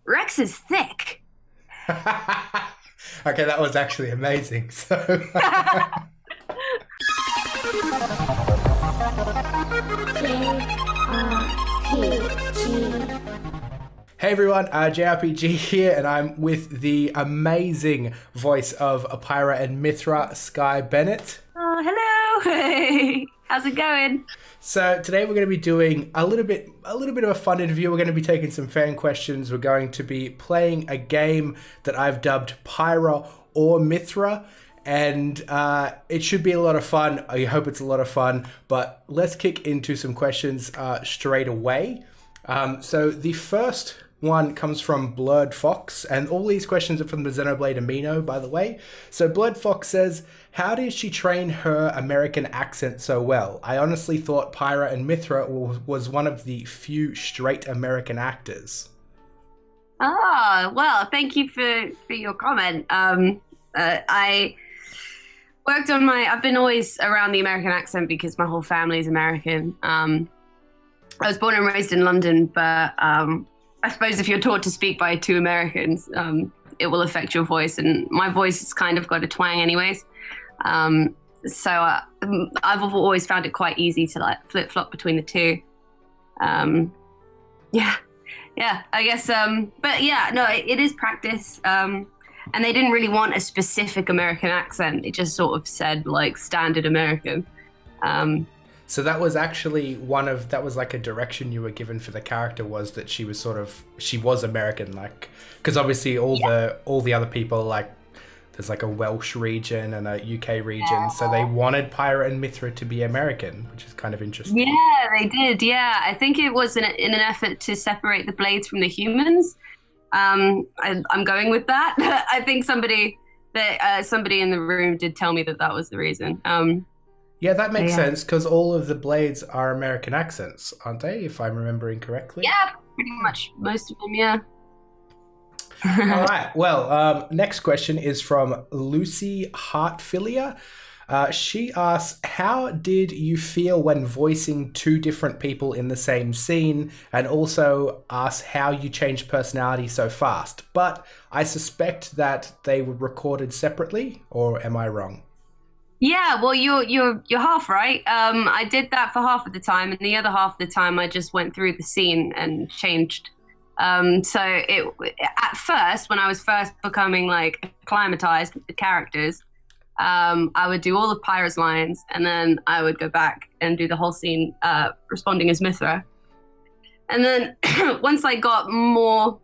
Rex is thick. Okay, that was actually amazing. So, hey everyone, JRPG here, and I'm with the amazing voice of Pyra and Mythra, Skye Bennett. Oh, hello. Hey, how's it going? So today we're going to be doing a little bit of a fun interview. We're going to be taking some fan questions. We're going to be playing a game that I've dubbed Pyra or Mythra, and it should be a lot of fun. I hope it's a lot of fun, but let's kick into some questions straight away. So the first one comes from Blurred Fox, and all these questions are from the Xenoblade Amino, by the way. So Blurred Fox says, how did she train her American accent so well? I honestly thought Pyra and Mythra was one of the few straight American actors. Oh, well, thank you for your comment. I worked on I've been always around the American accent because my whole family is American. I was born and raised in London, but I suppose if you're taught to speak by two Americans, it will affect your voice, and my voice has kind of got a twang anyways. So I've always found it quite easy to like flip-flop between the two. Yeah, I guess, but yeah, no, it is practice. And they didn't really want a specific American accent. They just sort of said like standard American. So that was actually that was like a direction you were given for the character, was that she was American, like, because obviously all the other people, like, there's like a Welsh region and a UK region, so they wanted Pyra and Mythra to be American, which is kind of interesting. Yeah, they did. Yeah, I think it was in an effort to separate the blades from the humans. I'm going with that. I think somebody in the room did tell me that was the reason. Yeah, that makes sense, because all of the blades are American accents, aren't they, if I'm remembering correctly? Yeah, pretty much most of them, yeah. All right, well, next question is from Lucy Hartfilia. She asks, how did you feel when voicing two different people in the same scene, and also asks how you changed personality so fast? But I suspect that they were recorded separately, or am I wrong? Yeah, well, you're half right. I did that for half of the time, and the other half of the time I just went through the scene and changed. So at first, when I was first becoming like acclimatized with the characters, I would do all of Pyra's lines, and then I would go back and do the whole scene responding as Mythra. And then once I got more,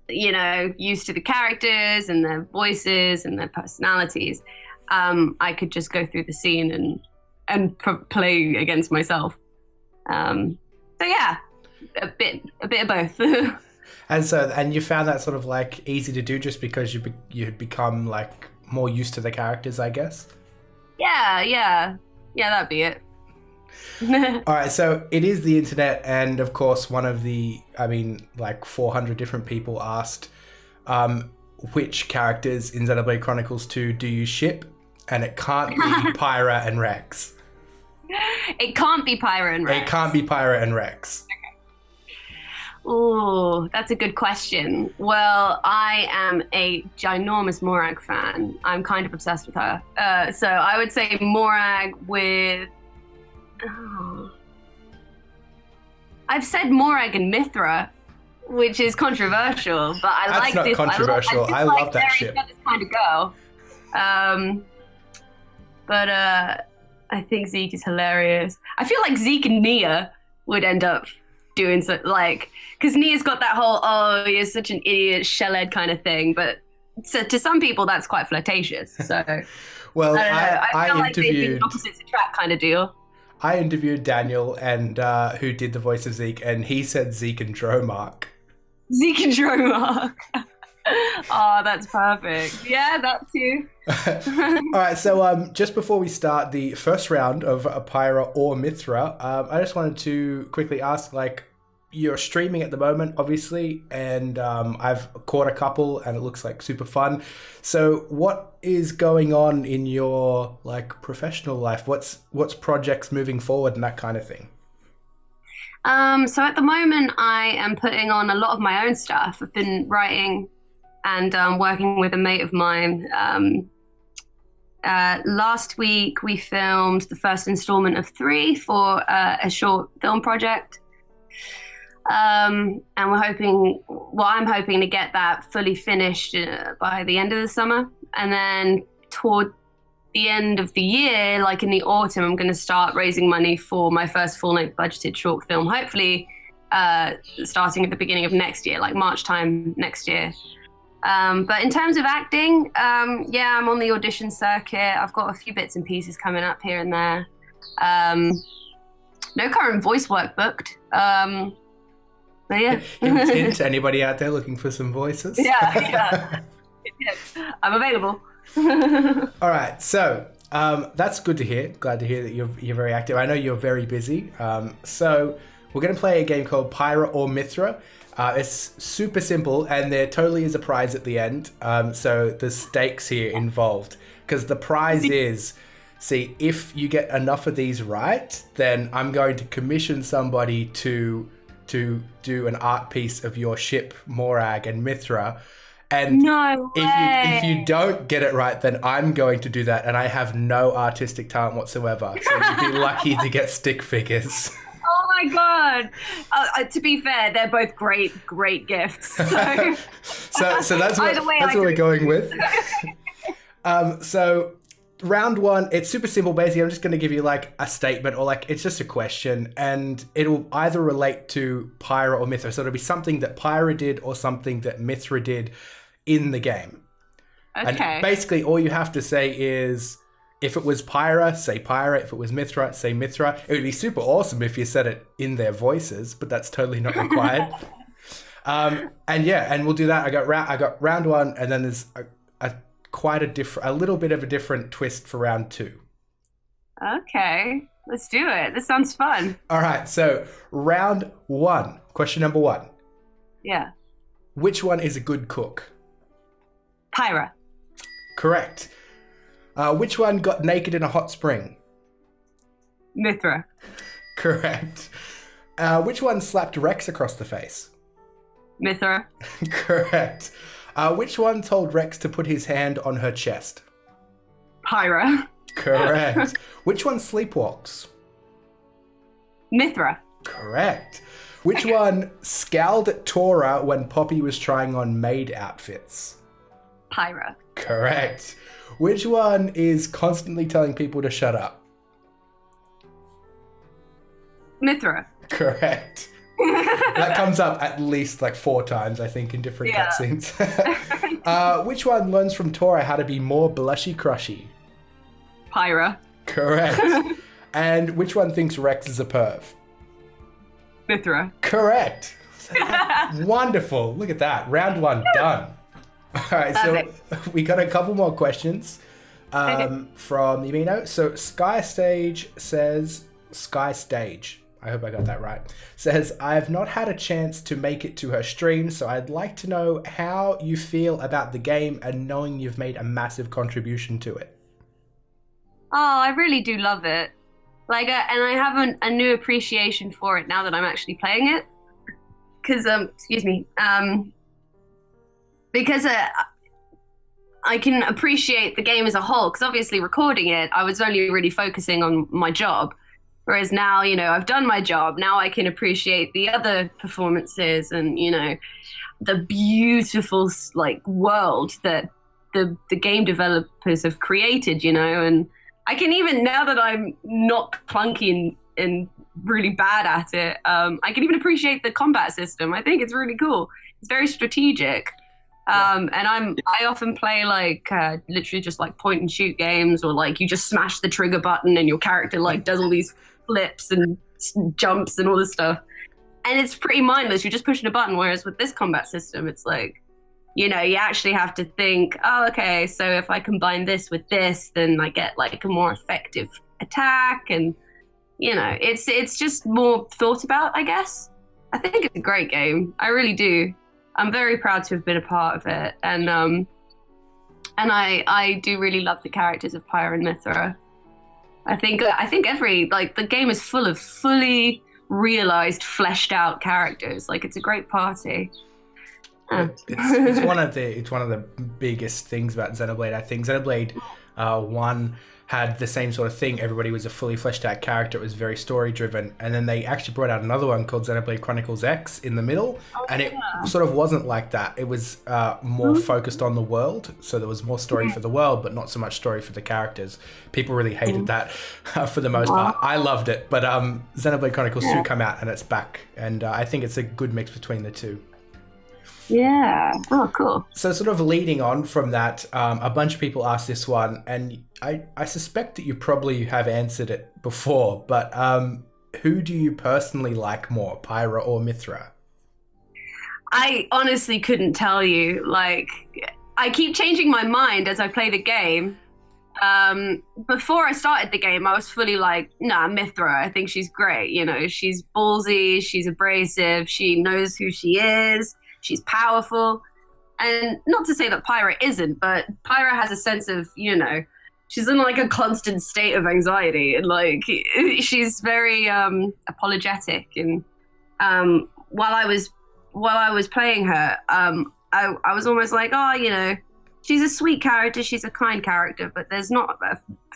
used to the characters and their voices and their personalities, I could just go through the scene and play against myself. So yeah, a bit of both. And you found that sort of like easy to do just because you had become like more used to the characters, I guess. Yeah, that'd be it. All right, so it is the internet, and of course like 400 different people asked which characters in Xenoblade Chronicles 2 do you ship, and it can't be Pyra and Rex. It can't be Pyra and Rex. It can't be Pyra and Rex. Oh, that's a good question. Well, I am a ginormous Morag fan. I'm kind of obsessed with her. So I would say Morag with... Oh. I've said Morag and Mythra, which is controversial, but I like this. That's not controversial. I love that ship. This kind of girl. But I think Zeke is hilarious. I feel like Zeke and Nia would end up doing so, like, because Nia's got that whole, oh, you're such an idiot, shellhead kind of thing, but to some people that's quite flirtatious. So well, I don't know. I feel like they'd be interviewed opposites attract kind of deal. I interviewed Daniel, and who did the voice of Zeke, and he said Zeke and Dromark. Zeke and Dromark. Oh, that's perfect. Yeah, that too. All right, so just before we start the first round of Pyra or Mythra, I just wanted to quickly ask, like, you're streaming at the moment, obviously, and I've caught a couple, and it looks like super fun. So what is going on in your like professional life? What's projects moving forward and that kind of thing? So at the moment, I am putting on a lot of my own stuff. I've been writing and working with a mate of mine. Last week, we filmed the first installment of 3 for a short film project. And I'm hoping to get that fully finished by the end of the summer. And then toward the end of the year, like in the autumn, I'm going to start raising money for my first full-length budgeted short film, hopefully starting at the beginning of next year, like March time next year. But in terms of acting, yeah, I'm on the audition circuit. I've got a few bits and pieces coming up here and there. No current voice work booked. But yeah. Hint to anybody out there looking for some voices. Yeah. I'm available. All right, so that's good to hear. Glad to hear that you're very active. I know you're very busy. So we're going to play a game called Pyra or Mythra. It's super simple, and there totally is a prize at the end. So there's stakes here involved, because the prize is, see, if you get enough of these right, then I'm going to commission somebody to do an art piece of your ship, Morag and Mythra. And no way. If you don't get it right, then I'm going to do that, and I have no artistic talent whatsoever. So you'd be lucky to get stick figures. Oh my god! To be fair, they're both great gifts. So that's what we're going with. So round 1, it's super simple. Basically, I'm just going to give you like a statement, or like it's just a question, and it'll either relate to Pyra or Mythra. So it'll be something that Pyra did or something that Mythra did in the game. Okay. And basically, all you have to say is, if it was Pyra, say Pyra. If it was Mythra, say Mythra. It would be super awesome if you said it in their voices, but that's totally not required. And we'll do that. I got round 1, and then there's a little bit of a different twist for round 2. Okay, let's do it. This sounds fun. All right, so round 1, question number 1. Yeah. Which one is a good cook? Pyra. Correct. Which one got naked in a hot spring? Mythra. Correct. Which one slapped Rex across the face? Mythra. Correct. Which one told Rex to put his hand on her chest? Pyra. Correct. Which one sleepwalks? Mythra. Correct. Which one scowled at Tora when Poppy was trying on maid outfits? Pyra. Correct. Which one is constantly telling people to shut up? Mythra. Correct. That comes up at least like 4 times, I think, in different cutscenes. Which one learns from Tora how to be more blushy crushy? Pyra. Correct. And which one thinks Rex is a perv? Mythra. Correct. Wonderful. Look at that. Round 1 done. All right, so we got a couple more questions from the Amino. So Skye Stage, I hope I got that right, says, I have not had a chance to make it to her stream, so I'd like to know how you feel about the game and knowing you've made a massive contribution to it. Oh, I really do love it. And I have a new appreciation for it now that I'm actually playing it. Because, because I can appreciate the game as a whole, because obviously recording it, I was only really focusing on my job. Whereas now, I've done my job. Now I can appreciate the other performances and, the beautiful, world that the game developers have created, and I can even, now that I'm not clunky and really bad at it, I can even appreciate the combat system. I think it's really cool. It's very strategic. And I often play literally just point and shoot games, or you just smash the trigger button and your character does all these flips and jumps and all this stuff. And it's pretty mindless. You're just pushing a button. Whereas with this combat system, it's you actually have to think, oh, okay, so if I combine this with this, then I get a more effective attack. And, it's just more thought about, I guess. I think it's a great game. I really do. I'm very proud to have been a part of it. And I do really love the characters of Pyra and Mythra. I think every, the game is full of fully realized, fleshed out characters. Like, it's a great party. It's one of the biggest things about Xenoblade. I think Xenoblade 1 had the same sort of thing. Everybody was a fully fleshed out character. It was very story driven, and then they actually brought out another one called Xenoblade Chronicles X in the middle, and it sort of wasn't like that. It was more focused on the world, so there was more story for the world, but not so much story for the characters. People really hated that for the most part. I loved it, but Xenoblade Chronicles 2 come out and it's back, and I think it's a good mix between the two. Yeah. Oh, cool. So sort of leading on from that, a bunch of people asked this one, and I suspect that you probably have answered it before, but who do you personally like more, Pyra or Mythra? I honestly couldn't tell you. Like, I keep changing my mind as I play the game. Before I started the game, I was fully like, nah, Mythra, I think she's great. You know, she's ballsy, she's abrasive, she knows who she is. She's powerful. And not to say that Pyra isn't, but Pyra has a sense of, you know, she's in like a constant state of anxiety. And like, she's very apologetic. And while I was playing her, I was almost like, oh, you know, she's a sweet character, she's a kind character, but there's not,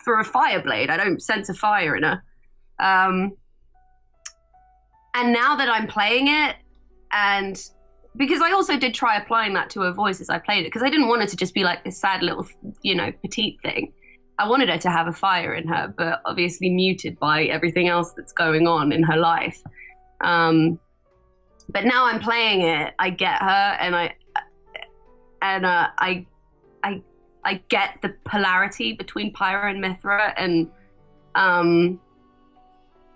for a Fireblade, I don't sense a fire in her. And now that I'm playing it, and because I also did try applying that to her voice as I played it, because I didn't want her to just be like this sad little, you know, petite thing. I wanted her to have a fire in her, but obviously muted by everything else that's going on in her life. But now I'm playing it, I get her, and I get the polarity between Pyra and Mythra, and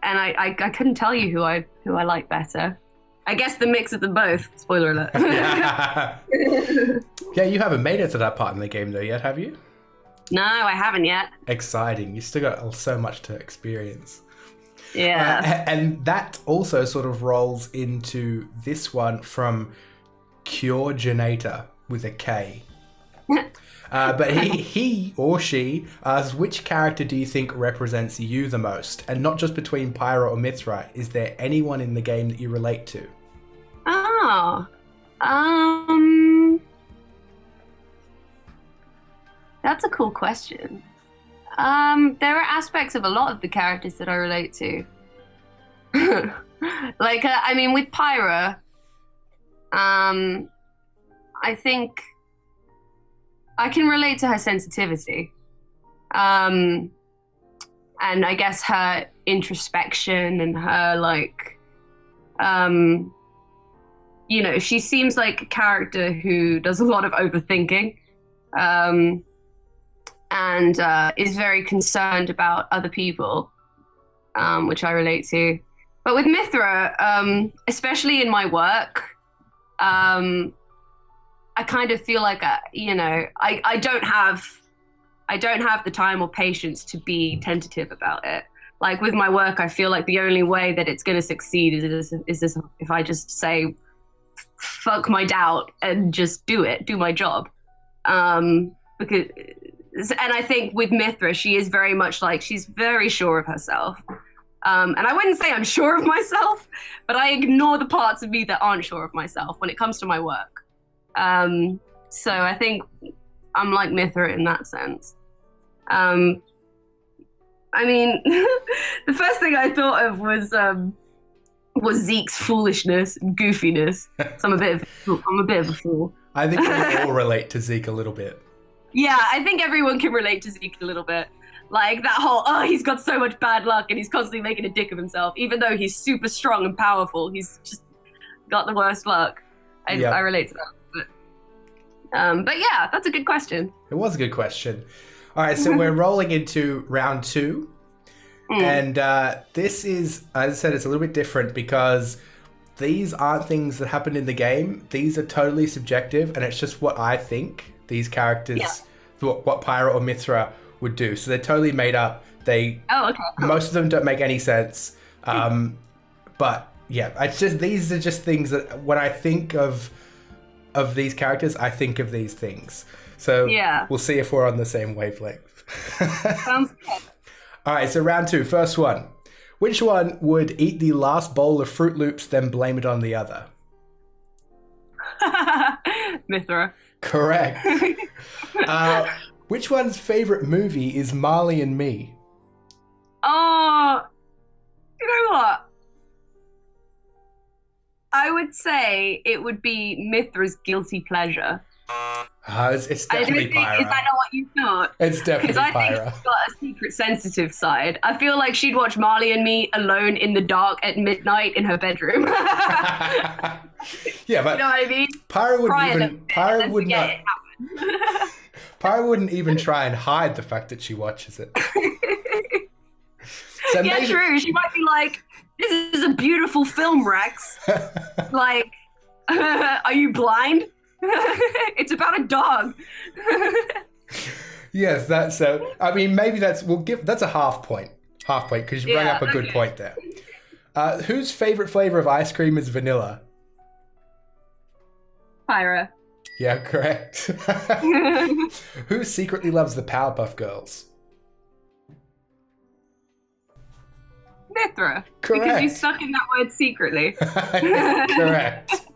I couldn't tell you who I like better. I guess the mix of them both. Spoiler alert. Yeah, you haven't made it to that part in the game though yet, have you? No, I haven't yet. Exciting. You still got so much to experience. Yeah. And that also sort of rolls into this one from Cure Generator with a K. But he or she asks, which character do you think represents you the most? And not just between Pyra or Mythra. Is there anyone in the game that you relate to? Oh. That's a cool question. There are aspects of a lot of the characters that I relate to. Like, I mean, with Pyra, I think I can relate to her sensitivity. And I guess her introspection and her, like, you know, she seems like a character who does a lot of overthinking, and is very concerned about other people, which I relate to. But with Mythra, especially in my work, I kind of feel like, you know, I don't have the time or patience to be tentative about it. Like with my work, I feel like the only way that it's going to succeed is if I just say, fuck my doubt and just do my job. Because, and I think with Mythra, she is very much like, she's very sure of herself. And I wouldn't say I'm sure of myself, but I ignore the parts of me that aren't sure of myself when it comes to my work. So I think I'm like Mythra in that sense. I mean, the first thing I thought of was Zeke's foolishness and goofiness. So I'm a bit of a fool. I think we all relate to Zeke a little bit. Yeah, I think everyone can relate to Zeke a little bit. Like that whole, oh, he's got so much bad luck and he's constantly making a dick of himself, even though he's super strong and powerful. He's just got the worst luck. I relate to that. But yeah, that's a good question. It was a good question. All right, so we're rolling into round 2. And this is, as I said, it's a little bit different because these aren't things that happen in the game. These are totally subjective, and it's just what I think these characters, what Pyra or Mythra would do. So they're totally made up. Most of them don't make any sense. But yeah, it's just, these are just things that when I think of these characters, I think of these things. So we'll see if we're on the same wavelength. Sounds good. All right, so round 2, first one. Which one would eat the last bowl of Fruit Loops, then blame it on the other? Mythra. Correct. Which one's favorite movie is Marley and Me? Oh, you know what? I would say it would be Mythra's guilty pleasure. It's definitely Pyra. Is that not what you thought? It's definitely Pyra. Because I think Pyra. she's got a secret sensitive side. I feel like she'd watch Marley and Me alone in the dark at midnight in her bedroom. Yeah, but you know what I mean? Pyra wouldn't even try and hide the fact that she watches it. So yeah, maybe... true. She might be like, "This is a beautiful film, Rex." Like, are you blind? It's about a dog. Yes, that's so. I mean, maybe that's a half point because you bring up a good point there. Whose favorite flavor of ice cream is vanilla? Pyra. Yeah, correct. Who secretly loves the Powerpuff Girls? Mythra. Correct. Because you stuck in that word secretly. Correct.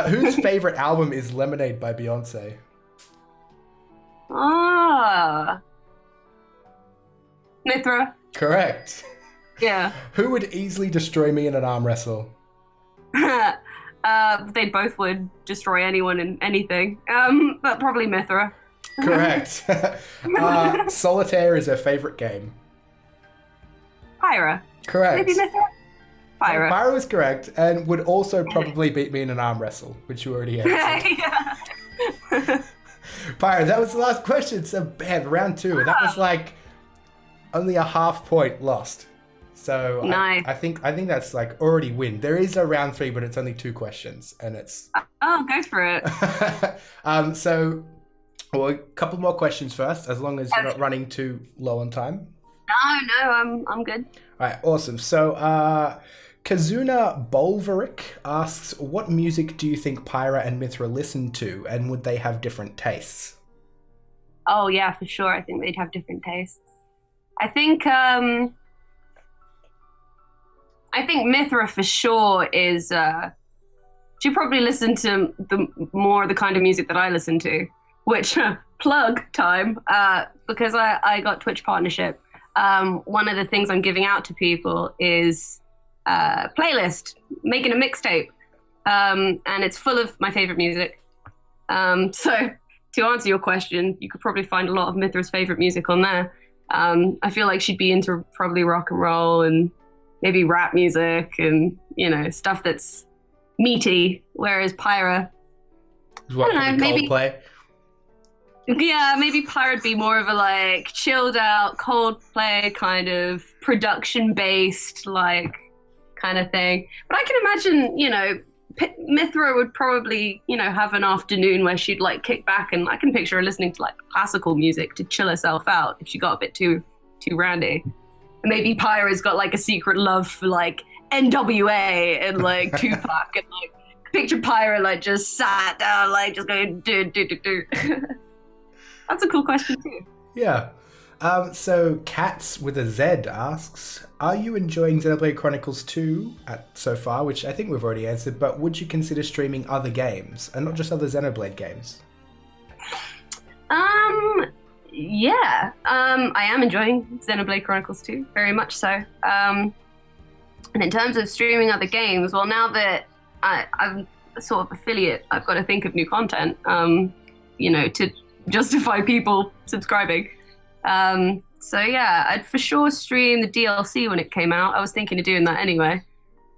Whose favorite album is Lemonade by Beyonce? Ah. Mythra. Correct. Yeah. Who would easily destroy me in an arm wrestle? They both would destroy anyone and anything. But probably Mythra. Correct. Solitaire is her favorite game. Pyra. Correct. Maybe Mythra? Pyra. Pyra was correct and would also probably beat me in an arm wrestle, which you already answered. Yeah. Pyra, that was the last question. So bad, round 2. And that was like only a half point lost. So nice. I think that's like already win. There is a round 3, but it's only 2 questions, and it's. Oh, go for it. So, well, a couple more questions first, as long as you're not running too low on time. No, I'm good. All right, awesome. So, Kazuna Bolveric asks, what music do you think Pyra and Mythra listen to, and would they have different tastes? Oh yeah, for sure. I think they'd have different tastes. I think Mythra for sure is. She probably listened to the kind of music that I listen to, which plug time because I got Twitch partnership. One of the things I'm giving out to people is playlist, making a mixtape, and it's full of my favorite music. So to answer your question, you could probably find a lot of Mythra's favorite music on there. I feel like she'd be into probably rock and roll and maybe rap music and, stuff that's meaty, whereas Pyra, I don't know, maybe Coldplay. Yeah, maybe Pyra'd be more of a like chilled out Coldplay kind of production based kind of thing. But I can imagine, Mythra would probably, have an afternoon where she'd like kick back, and I can picture her listening to like classical music to chill herself out if she got a bit too randy. And maybe Pyra's got like a secret love for like NWA and like Tupac, and like picture Pyra like just sat down, like just going do. That's a cool question too. Yeah. So Cats with a Z asks, are you enjoying Xenoblade Chronicles 2 so far, which I think we've already answered, but would you consider streaming other games and not just other Xenoblade games? Yeah. I am enjoying Xenoblade Chronicles 2, very much so. And in terms of streaming other games, well, now that I'm a sort of affiliate, I've got to think of new content, to justify people subscribing. So yeah, I'd for sure stream the DLC when it came out. I was thinking of doing that anyway.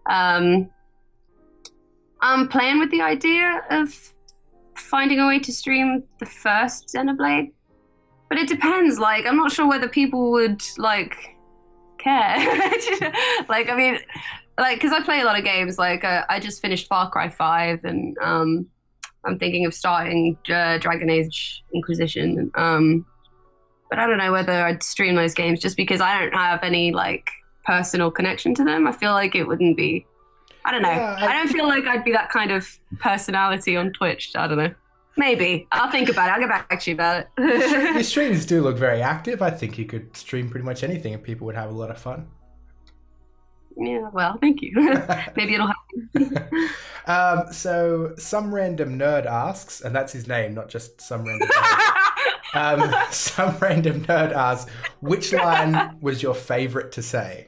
I'm playing with the idea of finding a way to stream the first Xenoblade, but it depends. Like, I'm not sure whether people would care. Because I play a lot of games. I just finished Far Cry 5, and I'm thinking of starting Dragon Age Inquisition. But I don't know whether I'd stream those games just because I don't have any personal connection to them. I feel like it wouldn't be. I don't know. Yeah, I don't feel like I'd be that kind of personality on Twitch. I don't know. Maybe. I'll think about it. I'll get back to you about it. Your streams do look very active. I think you could stream pretty much anything and people would have a lot of fun. Yeah, well, thank you. Maybe it'll happen. So some random nerd asks, and that's his name, not just some random nerd. Some random nerd asks, which line was your favorite to say?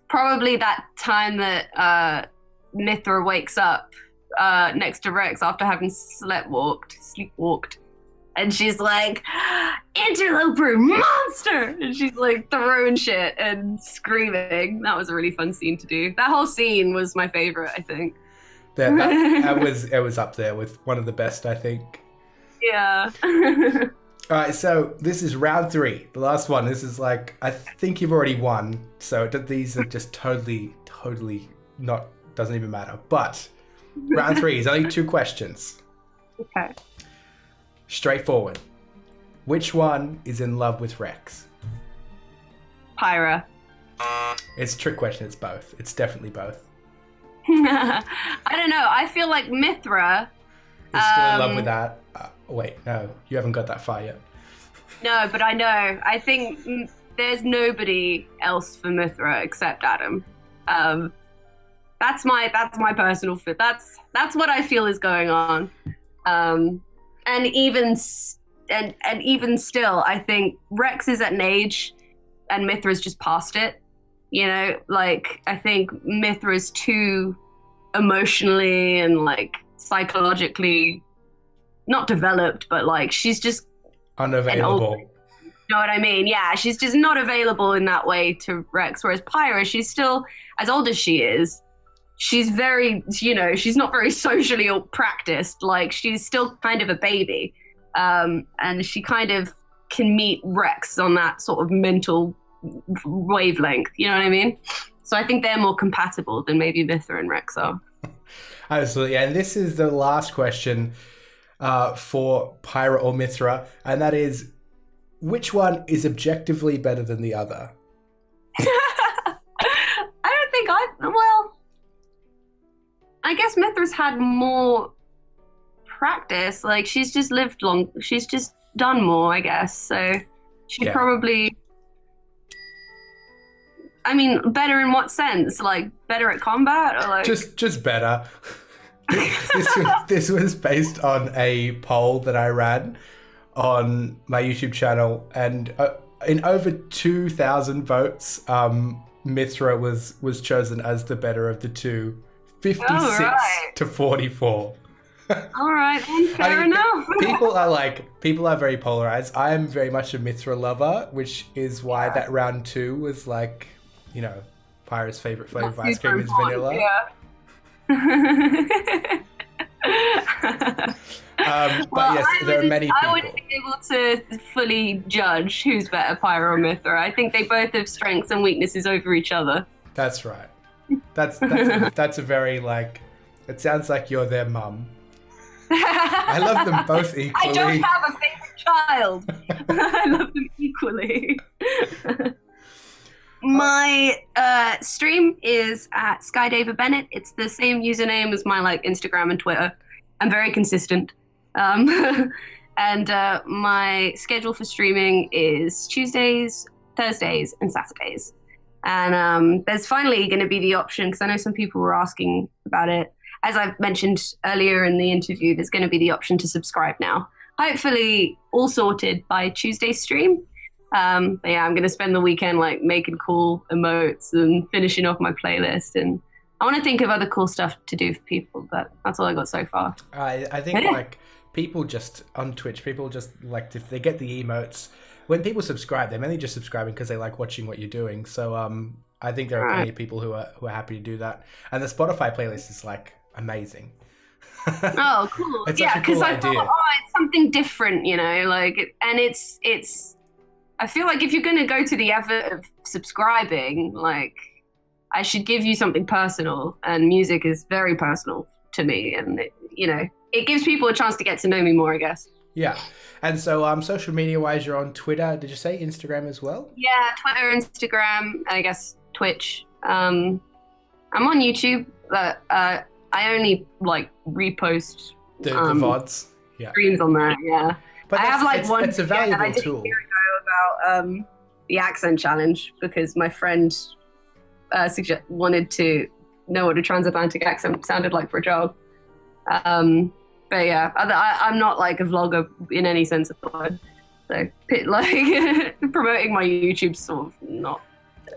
Probably that time that Mythra wakes up next to Rex after having sleepwalked. And she's like, interloper, monster! And she's like throwing shit and screaming. That was a really fun scene to do. That whole scene was my favorite, I think. It was up there with one of the best, I think. Yeah. All right, so this is round 3, the last one. This is like, I think you've already won. So these are just totally not, doesn't even matter. But round 3 is only 2 questions. Okay. Straightforward. Which one is in love with Rex? Pyra. It's a trick question. It's both. It's definitely both. I don't know. I feel like Mythra is still in love with that. Wait, no. You haven't got that far yet. No, but I know. I think there's nobody else for Mythra except Adam. That's my personal fit. That's what I feel is going on. And even still, I think Rex is at an age, and Mythra's just past it. You know, like I think Mythra's too emotionally and like psychologically not developed, but like she's just unavailable. You know what I mean? Yeah, she's just not available in that way to Rex. Whereas Pyra, she's still, as old as she is, she's very, you know, she's not very socially or practiced. Like she's still kind of a baby. And she kind of can meet Rex on that sort of mental wavelength. You know what I mean? So I think they're more compatible than maybe Mythra and Rex are. Absolutely. And this is the last question for Pyra or Mythra. And that is, which one is objectively better than the other? I don't think I guess Mythra's had more practice. Like she's just lived long. She's just done more, I guess. So she probably, I mean, better in what sense? Like better at combat or like just better. This was based on a poll that I ran on my YouTube channel, and in over 2,000 votes, Mythra was chosen as the better of the two, 56 to 44. All right, fair enough. people are very polarized. I am very much a Mythra lover, which is why that round 2 was like, you know, Pyra's favorite flavor of ice cream is vanilla. Yeah. But yes, there are many people. I wouldn't be able to fully judge who's better, Pyra or Mythra. I think they both have strengths and weaknesses over each other. That's right. That's a very, like, it sounds like you're their mum. I love them both equally. I don't have a favorite child. I love them equally. My stream is at Skye Bennett. It's the same username as my like Instagram and Twitter. I'm very consistent. And my schedule for streaming is Tuesdays, Thursdays, and Saturdays. And there's finally going to be the option, because I know some people were asking about it. As I've mentioned earlier in the interview, there's going to be the option to subscribe now. Hopefully all sorted by Tuesday's stream. But yeah, I'm going to spend the weekend like making cool emotes and finishing off my playlist. And I want to think of other cool stuff to do for people, but that's all I got so far. I think like people just on Twitch, people just like, if they get the emotes, when people subscribe, they're mainly just subscribing because they like watching what you're doing. So I think there are plenty of people who are happy to do that. And the Spotify playlist is like amazing. Oh, cool. Yeah, because I thought, it's something different, you know, like, and it's. I feel like if you're going to go to the effort of subscribing, like, I should give you something personal, and music is very personal to me, and it gives people a chance to get to know me more, I guess. Yeah. And so social media wise, you're on Twitter. Did you say Instagram as well? Yeah, Twitter, Instagram, and I guess Twitch. I'm on YouTube, but I only like repost the VODs. Yeah. Streams on that. Yeah. But I have like one. It's a valuable tool. about the accent challenge because my friend wanted to know what a transatlantic accent sounded like for a job. But yeah, I'm not like a vlogger in any sense of the word. So like promoting my YouTube sort of not.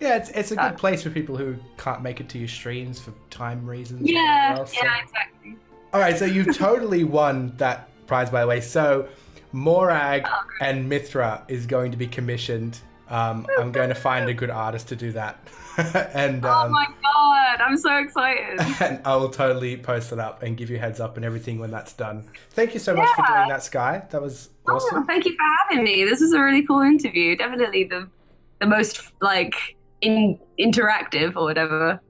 Yeah, it's a good place for people who can't make it to your streams for time reasons. Yeah, else, so. yeah, exactly. All right, so you've totally won that prize, by the way. So Morag and Mythra is going to be commissioned. I'm going to find a good artist to do that. And oh my god, I'm so excited. And I will totally post it up and give you a heads up and everything when that's done. Thank you so much for doing that, Skye. That was awesome. Oh, thank you for having me. This was a really cool interview. Definitely the most like interactive or whatever